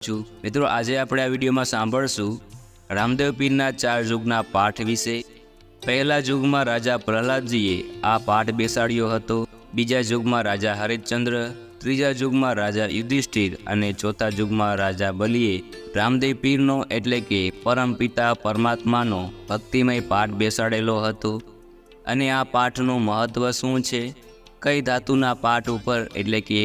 મિત્રો આજે આપણે આ વિડીયોમાં સાંભળશું રામદેવ પીરના 4 યુગના પાઠ વિશે। પહેલા યુગમાં રાજા પ્રહલાદજીએ આ પાઠ બેસાડ્યો હતો। બીજા યુગમાં રાજા હરિશ્ચંદ્ર, ત્રીજા યુગમાં રાજા યુધિષ્ઠિર અને ચોથા યુગમાં રાજા બલિએ રામદેવ પીરનો એટલે કે પરમપિતા પરમાત્માનો ભક્તિમય પાઠ બેસાડેલો હતો। અને આ પાઠનું મહત્વ શું છે, કઈ ધાતુના પાઠ ઉપર એટલે કે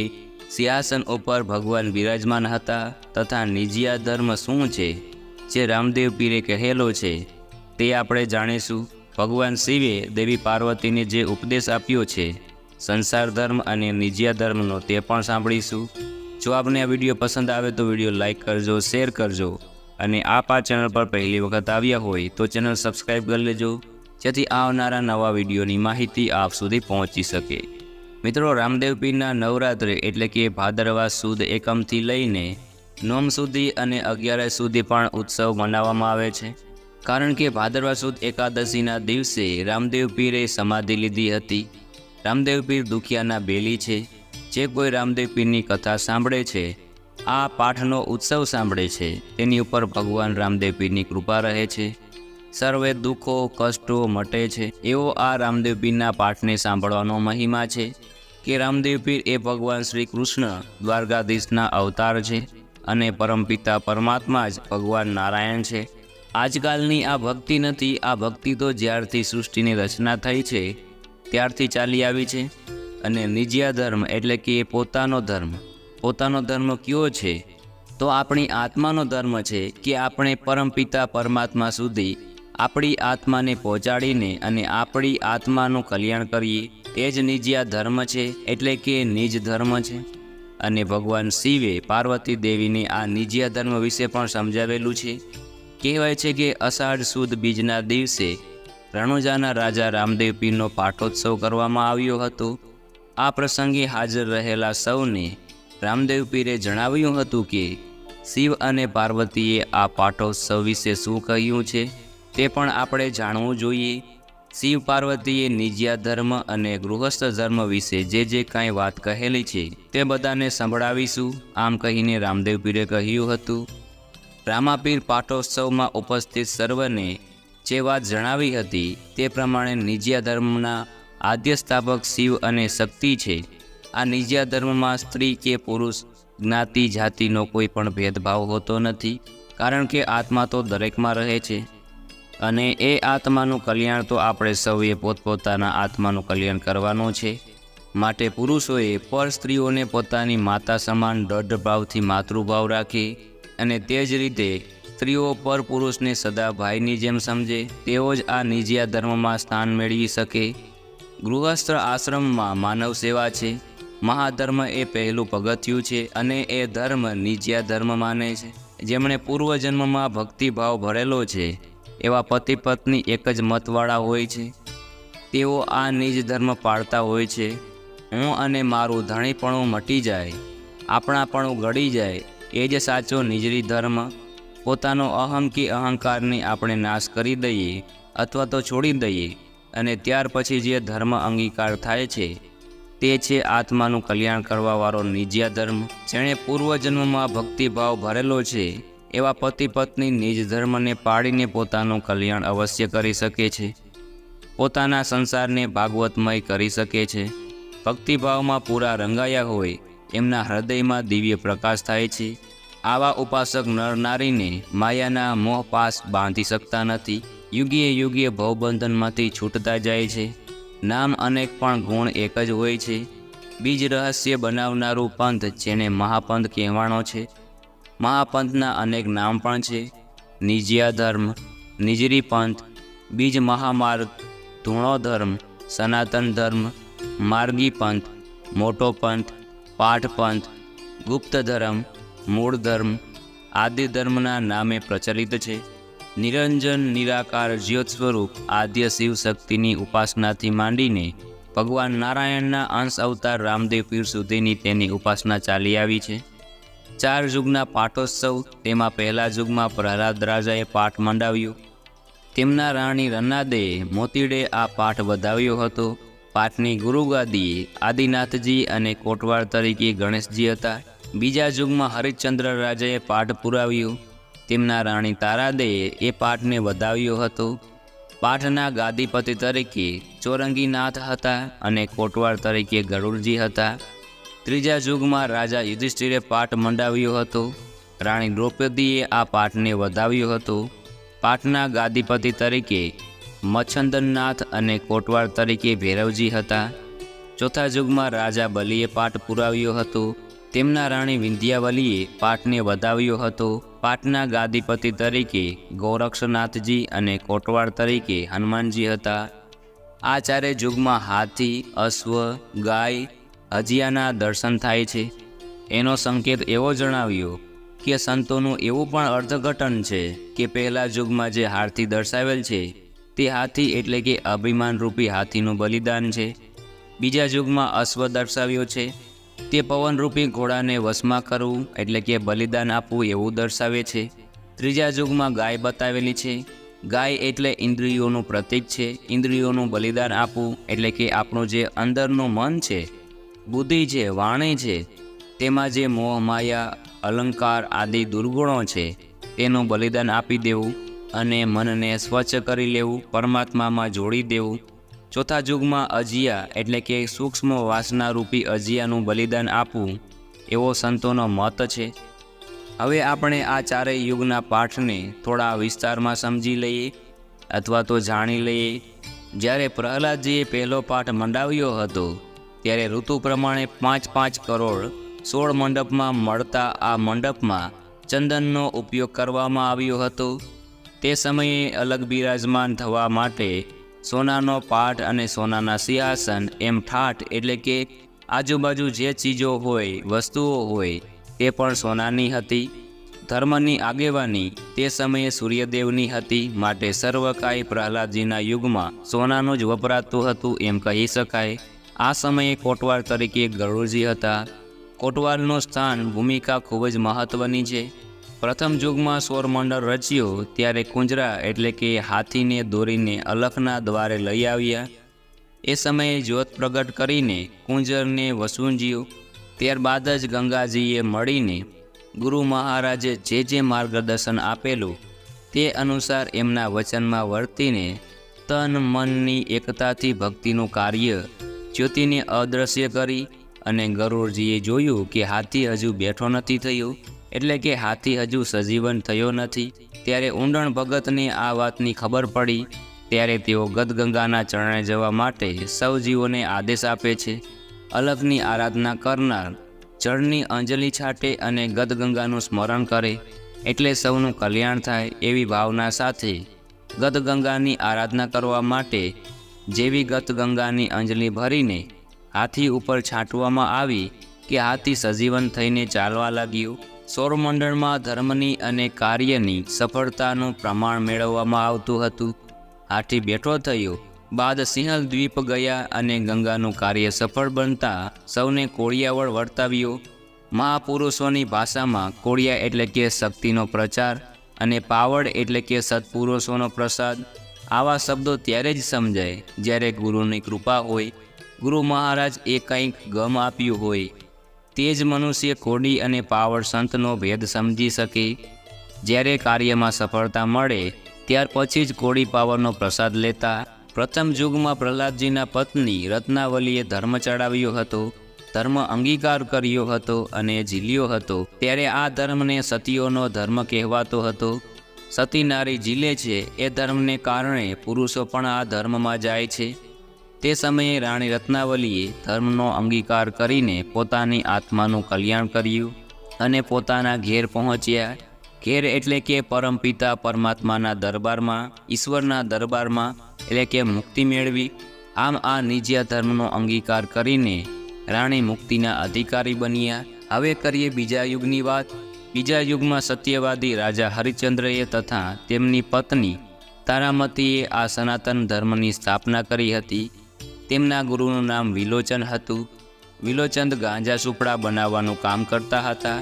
સિંહાસન ઉપર ભગવાન બિરાજમાન હતા તથા નિજિયા ધર્મ શું છે જે રામદેવ પીરે કહેલો છે તે આપણે જાણીશું। ભગવાન શિવે દેવી પાર્વતીને જે ઉપદેશ આપ્યો છે સંસાર ધર્મ અને નિજિયા ધર્મનો તે પણ સાંભળીશું। જો આપને આ વિડીયો પસંદ આવે તો વિડીયો લાઇક કરજો, શેર કરજો અને આપ આ ચેનલ પર પહેલી વખત આવ્યા હોય તો ચેનલ સબસ્ક્રાઈબ કરી લેજો જેથી આવનારા નવા વિડીયોની માહિતી આપ સુધી પહોંચી શકે। મિત્રો, રામદેવ પીરના નવરાત્રિ એટલે કે ભાદરવા સુદ એકમથી લઈને નોમ સુધી અને 11 સુધી પણ ઉત્સવ મનાવવામાં આવે છે। કારણ કે ભાદરવા સુદ એકાદશીના દિવસે રામદેવ પીરે સમાધિ લીધી હતી। રામદેવ પીર દુખિયાના બેલી છે। જે કોઈ રામદેવ પીરની કથા સાંભળે છે, આ પાઠનો ઉત્સવ સાંભળે છે, તેની ઉપર ભગવાન રામદેવ પીરની કૃપા રહે છે, સર્વે દુઃખો કષ્ટો મટે છે। એવો આ રામદેવ પીરના પાઠને સાંભળવાનો મહિમા છે કે રામદેવ પીર એ ભગવાન શ્રી કૃષ્ણ દ્વારકાધીશના અવતાર છે અને પરમપિતા પરમાત્મા જ ભગવાન નારાયણ છે। આજકાલની આ ભક્તિ નથી, આ ભક્તિ તો જ્યારથી સૃષ્ટિની રચના થઈ છે ત્યારથી ચાલી આવી છે। અને નિજિયા ધર્મ એટલે કે પોતાનો ધર્મ કયો છે તો આપણી આત્માનો ધર્મ છે કે આપણે પરમપિતા પરમાત્મા સુધી આપણી આત્માને પહોંચાડીને અને આપણી આત્માનું કલ્યાણ કરીએ, એ જ નિજિયા ધર્મ છે એટલે કે નિજ ધર્મ છે। અને ભગવાન શિવે પાર્વતી દેવીને આ નિજિયા ધર્મ વિશે પણ સમજાવેલું છે। કહેવાય છે કે અષાઢ સુદ બીજના દિવસે રણુજાના રાજા રામદેવ પીરનો પાઠોત્સવ કરવામાં આવ્યો હતો। આ પ્રસંગે હાજર રહેલા સૌને રામદેવ પીરે જણાવ્યું હતું કે શિવ અને પાર્વતીએ આ પાઠોત્સવ વિશે શું કહ્યું છે તે પણ આપણે જાણવું જોઈએ। શિવ પાર્વતીએ નિજિયા ધર્મ અને ગૃહસ્થ ધર્મ વિશે જે કાંઈ વાત કહેલી છે તે બધાને સંભળાવીશું। આમ કહીને રામદેવ પીરે કહ્યું હતું, રામાપીર પાઠોત્સવમાં ઉપસ્થિત સર્વને જે વાત જણાવી હતી તે પ્રમાણે નિજિયા ધર્મના આદ્ય સ્થાપક શિવ અને શક્તિ છે। આ નિજિયા ધર્મમાં સ્ત્રી કે પુરુષ, જ્ઞાતિ જાતિનો કોઈ પણ ભેદભાવ હોતો નથી, કારણ કે આત્મા તો દરેકમાં રહે છે અને એ આત્માનું કલ્યાણ તો આપણે સૌએ પોતપોતાના આત્માનું કલ્યાણ કરવાનું છે। માટે પુરુષોએ પર સ્ત્રીઓને પોતાની માતા સમાન દૃઢ ભાવથી માતૃભાવ રાખે અને તે જ રીતે સ્ત્રીઓ પર પુરુષને સદા ભાઈની જેમ સમજે, તેઓ જ આ નિજિયા ધર્મમાં સ્થાન મેળવી શકે। ગૃહસ્થ આશ્રમમાં માનવ સેવા છે। મહાધર્મ એ પહેલું પગથિયું છે અને એ ધર્મ નિજિયા ધર્મ માને છે। જેમણે પૂર્વજન્મમાં ભક્તિભાવ ભરેલો છે એવા પતિ પત્ની એક જ મતવાળા હોય છે, તેઓ આ નિજ ધર્મ પાળતા હોય છે। હું અને મારું ધણીપણું મટી જાય, આપણાપણું ગળી જાય, એ જ સાચો નિજરી ધર્મ। પોતાનો અહમ કે અહંકારની આપણે નાશ કરી દઈએ અથવા તો છોડી દઈએ અને ત્યાર પછી જે ધર્મ અંગીકાર થાય છે તે છે આત્માનું કલ્યાણ કરવાવાળો નિજિયા ધર્મ। જેણે પૂર્વજન્મમાં ભક્તિભાવ ભરેલો છે એવા પતિ પત્ની નિજ ધર્મને પાળીને પોતાનું કલ્યાણ અવશ્ય કરી શકે છે, પોતાના સંસારને ભાગવતમય કરી શકે છે। ભક્તિભાવમાં પૂરા રંગાયા હોય એમના હૃદયમાં દિવ્ય પ્રકાશ થાય છે। આવા ઉપાસક નર નારીને માયાના મોહપાસ બાંધી શકતા નથી, યુગીએ યુગીએ ભવબંધનમાંથી છૂટતા જાય છે। નામ અનેક પણ ગુણ એક જ હોય છે। બીજ રહસ્ય બનાવનારું પંથ જેને મહાપંથ કહેવાનો છે। મહાપંથના અનેક નામ પણ છે, નિજિયા ધર્મ, નિજરી પંથ, બીજ મહામાર્ગ, ધૂણો ધર્મ, સનાતન ધર્મ, માર્ગી પંથ, મોટો પંથ, પાઠ પંથ, ગુપ્ત ધર્મ, મૂળ ધર્મ આદિ ધર્મના નામે પ્રચલિત છે। નિરંજન નિરાકાર જ્યોત સ્વરૂપ આદ્ય શિવ શક્તિની ઉપાસનાથી માંડીને ભગવાન નારાયણના અંશ અવતાર રામદેવ પીર સુધીની તેની ઉપાસના ચાલી આવી છે। 4 યુગના પાઠોત્સવ, તેમાં પહેલા યુગમાં પ્રહલાદ રાજાએ પાઠ મંડાવ્યો। તેમના રાણી રન્નાદેએ મોતીડે આ પાઠ વધાવ્યો હતો। પાઠની ગુરુગાદીએ આદિનાથજી અને કોટવાળ તરીકે ગણેશજી હતા। બીજા યુગમાં હરિશ્ચંદ્ર રાજાએ પાઠ પુરાવ્યો. તેમના રાણી તારાદેએ એ પાઠને વધાવ્યો હતો. પાઠના ગાદીપતિ તરીકે ચોરંગીનાથ હતા અને કોટવાલ તરીકે ગરુડજી હતા. ત્રીજા યુગમાં રાજા યુધિષ્ઠિરે પાઠ મંડાવ્યો હતો. રાણી દ્રૌપદીએ આ પાઠને વધાવ્યો હતો. પાઠના ગાદીપતિ તરીકે મચ્છંદરનાથ અને કોટવાલ તરીકે ભૈરવજી હતા. ચોથા યુગમાં રાજા બલિએ પાઠ પુરાવ્યો હતો. તેમના રાણી વિંધ્યાવલીએ પાઠને વધાવ્યો હતો. પાઠના ગાદીપતિ તરીકે ગોરક્ષનાથજી અને કોટવાળ તરીકે હનુમાનજી હતા. આ ચારે યુગમાં હાથી, અશ્વ, ગાય, હજિયાના દર્શન થાય છે. એનો સંકેત એવો જણાવ્યો કે સંતોનું એવું પણ અર્થઘટન છે કે પહેલા યુગમાં જે હાથી દર્શાવેલ છે તે હાથી એટલે કે અભિમાનરૂપી હાથીનું બલિદાન છે. બીજા યુગમાં અશ્વ દર્શાવ્યો છે, તે પવનરૂપી ઘોડાને વશમાં કરવું એટલે કે બલિદાન આપવું એવું દર્શાવે છે. ત્રીજા યુગમાં ગાય બતાવેલી છે. ગાય એટલે ઇન્દ્રિયોનું પ્રતીક છે. ઇન્દ્રિયોનું બલિદાન આપવું એટલે કે આપણું જે અંદરનું મન છે, બુદ્ધિ છે, વાણી છે, તેમાં જે મોહ, માયા, અલંકાર આદિ દુર્ગુણો છે તેનું બલિદાન આપી દેવું અને મનને સ્વચ્છ કરી લેવું, પરમાત્મામાં જોડી દેવું. ચોથા યુગમાં અજિયા એટલે કે સૂક્ષ્મ વાસનારૂપી અજિયાનું બલિદાન આપવું એવો સંતોનો મત છે. હવે આપણે આ ચારેય યુગના પાઠને થોડા વિસ્તારમાં સમજી લઈએ અથવા તો જાણી લઈએ. જ્યારે પ્રહલાદજીએ પહેલો પાઠ મંડાવ્યો હતો ત્યારે ઋતુ પ્રમાણે 5-5 કરોડ 16 મંડપમાં મળતા આ મંડપમાં ચંદનનો ઉપયોગ કરવામાં આવ્યો હતો. તે સમયે અલગ બિરાજમાન થવા માટે સોનાનો પાટ અને સોનાના સિંહાસન એમ ઠાઠ એટલે કે આજુબાજુ જે ચીજો હોય, વસ્તુઓ હોય તે પણ સોનાની હતી. ધર્મની આગેવાની તે સમયે સૂર્યદેવની હતી, માટે સર્વકાય પ્રહલાદજીના યુગમાં સોનાનું જ વપરાતું હતું એમ કહી શકાય. આ સમયે કોટવાલ તરીકે ગરુડજી હતા. કોટવાલનું સ્થાન ભૂમિકા ખૂબ જ મહત્ત્વની છે. પ્રથમ યુગમાં સૌરમંડળ રચ્યો ત્યારે કુંજરા એટલે કે હાથીને દોરીને અલખના દ્વારે લઈ આવ્યા. એ સમયે જ્યોત પ્રગટ કરીને કુંજરને વસુંજ્યું. ત્યારબાદ જ ગંગાજીએ મળીને ગુરુ મહારાજે જે માર્ગદર્શન આપેલું તે અનુસાર એમના વચનમાં વર્તીને તન મનની એકતાથી ભક્તિનું કાર્ય જ્યોતિને અદૃશ્ય કરી. અને ગરુડજીએ જોયું કે હાથી હજુ બેઠો નથી થયો એટલે કે હાથી હજુ સજીવન થયો નથી. ત્યારે ઊંડણ ભગતને આ વાતની ખબર પડી. ત્યારે તેઓ ગદગંગાના ચરણે જવા માટે સૌ જીવોને આદેશ આપે છે. અલખની આરાધના કરનાર જળની અંજલિ છાંટે અને ગદગંગાનું સ્મરણ કરે એટલે સૌનું કલ્યાણ થાય એવી ભાવના સાથે ગદગંગાની આરાધના કરવા માટે જેવી ગદગંગાની અંજલિ ભરીને હાથી ઉપર છાંટવામાં આવી કે હાથી સજીવન થઈને ચાલવા લાગ્યું. સૌરમંડળમાં ધર્મની અને કાર્યની સફળતાનું પ્રમાણ મેળવવામાં આવતું હતું. હાથી બેઠો થયો બાદ સિંહલ દ્વીપ ગયા અને ગંગાનું કાર્ય સફળ બનતા સૌને કોળિયાવળ વર્તાવ્યો. મહાપુરુષોની ભાષામાં કોળિયા એટલે કે શક્તિનો પ્રચાર અને પાવડ એટલે કે સત્પુરુષોનો પ્રસાદ. આવા શબ્દો ત્યારે જ સમજાય જ્યારે ગુરુની કૃપા હોય, ગુરુ મહારાજ એ કંઈક ગમ આપ્યું હોય. તે જ મનુષ્ય કોડી અને પાવડ સંતનો ભેદ સમજી શકે. જ્યારે કાર્યમાં સફળતા મળે ત્યાર પછી જ કોડી પાવડનો પ્રસાદ લેતા. પ્રથમ યુગમાં પ્રહલાદજીના પત્ની રત્નાવલીએ ધર્મ ચડાવ્યો હતો, ધર્મ અંગીકાર કર્યો હતો અને ઝીલ્યો હતો. ત્યારે આ ધર્મને સતીઓનો ધર્મ કહેવાતો હતો. સતી નારી ઝીલે છે એ ધર્મને કારણે પુરુષો પણ આ ધર્મમાં જાય છે. તે સમયે રાણી રત્નાવલીએ ધર્મનો અંગીકાર કરીને પોતાની આત્માનું કલ્યાણ કર્યું અને પોતાના ઘેર પહોંચ્યા. ઘેર એટલે કે પરમપિતા પરમાત્માના દરબારમાં, ઈશ્વરના દરબારમાં એટલે કે મુક્તિ મેળવી. આમ આ નિજ્યા ધર્મનો અંગીકાર કરીને રાણી મુક્તિના અધિકારી બન્યા. હવે કરીએ બીજા યુગની વાત. બીજા યુગમાં સત્યવાદી રાજા હરિશ્ચંદ્રએ તથા તેમની પત્ની તારામતીએ આ સનાતન ધર્મની સ્થાપના કરી હતી. તેમના ગુરુનું નામ વિલોચન હતું. વિલોચન ગાંજા સુપડા બનાવવાનું કામ કરતા હતા.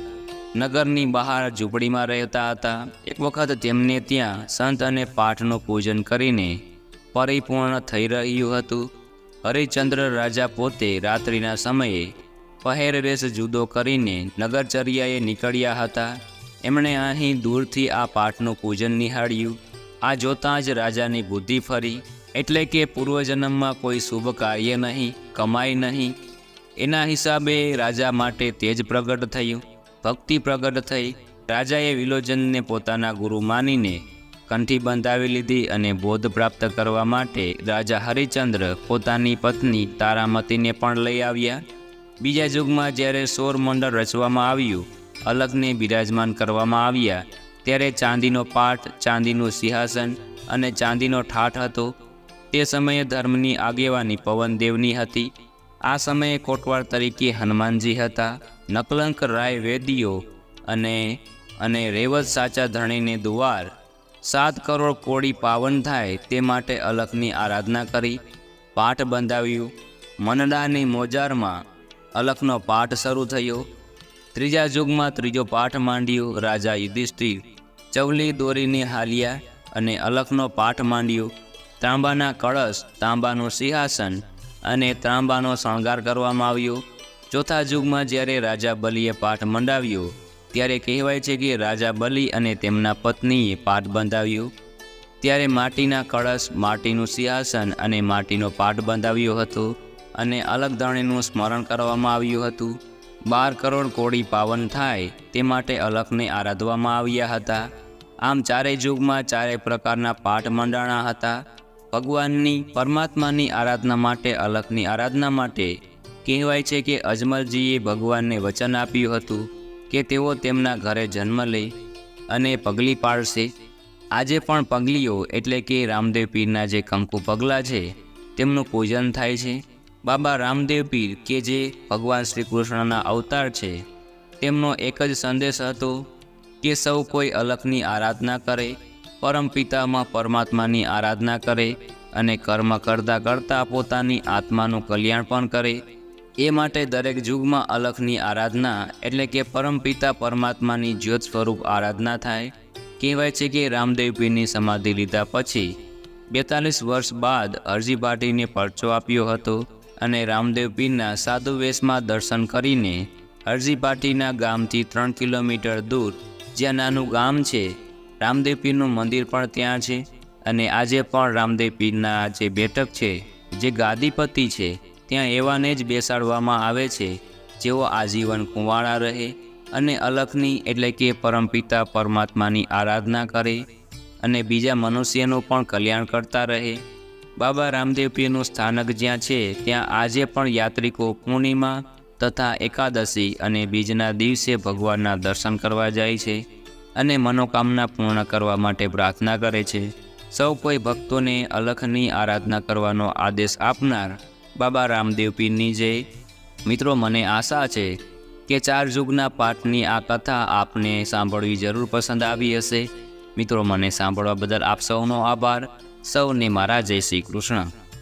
નગરની બહાર ઝૂંપડીમાં રહેતા હતા. એક વખત તેમને ત્યાં સંત અને પાઠનું પૂજન કરીને પરિપૂર્ણ થઈ રહ્યું હતું. હરિશ્ચંદ્ર રાજા પોતે રાત્રિના સમયે પહેરવેશ જુદો કરીને નગરચર્યાએ નીકળ્યા હતા. એમણે અહીં દૂરથી આ પાઠનું પૂજન નિહાળ્યું. આ જોતાં જ રાજાની બુદ્ધિ ફરી, એટલે કે પૂર્વજન્મમાં કોઈ શુભ કાર્ય નહીં, કમાઈ નહીં. એના હિસાબે રાજા માટે તેજ પ્રગટ થયું, ભક્તિ પ્રગટ થઈ. રાજાએ વિલોચનને પોતાના ગુરુ માનીને કંઠી બંધાવી લીધી અને બોધ પ્રાપ્ત કરવા માટે રાજા હરિશ્ચંદ્ર પોતાની પત્ની તારામતીને પણ લઈ આવ્યા. બીજા યુગમાં જ્યારે સૌરમંડળ રચવામાં આવ્યું, અલખને બિરાજમાન કરવામાં આવ્યા, ત્યારે ચાંદીનો પાઠ, ચાંદીનું સિંહાસન અને ચાંદીનો ઠાઠ હતો. તે સમયે ધર્મની આગેવાની પવનદેવની હતી. આ સમયે કોટવાળ તરીકે હનુમાનજી હતા. નકલંક રાય વેદીઓ અને રેવત સાચા ધણીને દુવાર 7 કરોડ કોડી પાવન થાય તે માટે અલખની આરાધના કરી પાઠ બંધાવ્યું. મનડાની મોજારમાં અલખનો પાઠ શરૂ થયો. ત્રીજા યુગમાં ત્રીજો પાઠ માંડ્યો. રાજા યુધિષ્ઠિર ચવલી દોરીને હાલ્યા અને અલખનો પાઠ માંડ્યો. તાંબાના કળશ, તાંબાનું સિંહાસન અને તાંબાનો શણગાર કરવામાં આવ્યો. ચોથા યુગમાં જ્યારે રાજા બલિએ પાઠ મંડાવ્યો, ત્યારે કહેવાય છે કે રાજા બલિ અને તેમના પત્નીએ પાઠ બંધાવ્યો. ત્યારે માટીના કળશ, માટીનું સિંહાસન અને માટીનો પાઠ બંધાવ્યો હતો અને અલખ ધણીનું સ્મરણ કરવામાં આવ્યું હતું. 12 કરોડ કોડી પાવન થાય તે માટે અલખને આરાધવામાં આવ્યા હતા. આમ ચારેય યુગમાં ચારેય પ્રકારના પાઠ મંડાણા હતા. ભગવાનની, પરમાત્માની આરાધના માટે, અલખની આરાધના માટે કહેવાય છે કે અજમલજીએ ભગવાનને વચન આપ્યું હતું કે તેઓ તેમના ઘરે જન્મ લે અને પગલી પાડશે. આજે પણ પગલીઓ એટલે કે રામદેવ પીરના જે કંકુ પગલાં છે તેમનું પૂજન થાય છે. બાબા રામદેવ પીર કે જે ભગવાન શ્રી કૃષ્ણના અવતાર છે, તેમનો એક જ સંદેશ હતો કે સૌ કોઈ અલખની આરાધના કરે, પરમપિતામાં પરમાત્માની આરાધના કરે અને કર્મ કરતાં કરતાં પોતાની આત્માનું કલ્યાણ પણ કરે. એ માટે દરેક યુગમાં અલખની આરાધના એટલે કે પરમપિતા પરમાત્માની જ્યોત સ્વરૂપ આરાધના થાય. કહેવાય છે કે રામદેવ પીરની સમાધિ લીધા પછી 42 વર્ષ બાદ અરજી પાટીને પરચો આપ્યો હતો અને રામદેવ પીરના સાધુ વેશમાં દર્શન કરીને અરજી પાટીના ગામથી 3 કિલોમીટર દૂર જ્યાં નાનું ગામ છે, રામદેવ પીરનું મંદિર પણ ત્યાં છે. અને આજે પણ રામદેવ પીરના જે બેઠક છે, જે ગાદીપતિ છે, ત્યાં એવાને જ બેસાડવામાં આવે છે જેઓ આજીવન કુંવારા રહે અને અલખની એટલે કે પરમપિતા પરમાત્માની આરાધના કરે અને બીજા મનુષ્યનું પણ કલ્યાણ કરતા રહે. બાબા રામદેવ પીરનું સ્થાનક જ્યાં છે ત્યાં આજે પણ યાત્રિકો પૂર્ણિમા તથા એકાદશી અને બીજના દિવસે ભગવાનના દર્શન કરવા જાય છે અને મનોકામના પૂર્ણ કરવા માટે પ્રાર્થના કરે છે. સૌ કોઈ ભક્તોને અલખની આરાધના કરવાનો આદેશ આપનાર બાબા રામદેવ પીરની જય. મિત્રો, મને આશા છે કે 4 યુગના પાઠની આ કથા આપને સાંભળવી જરૂર પસંદ આવી હશે. મિત્રો, મને સાંભળવા બદલ આપ સૌનો આભાર. સૌને મારા જય શ્રી કૃષ્ણ.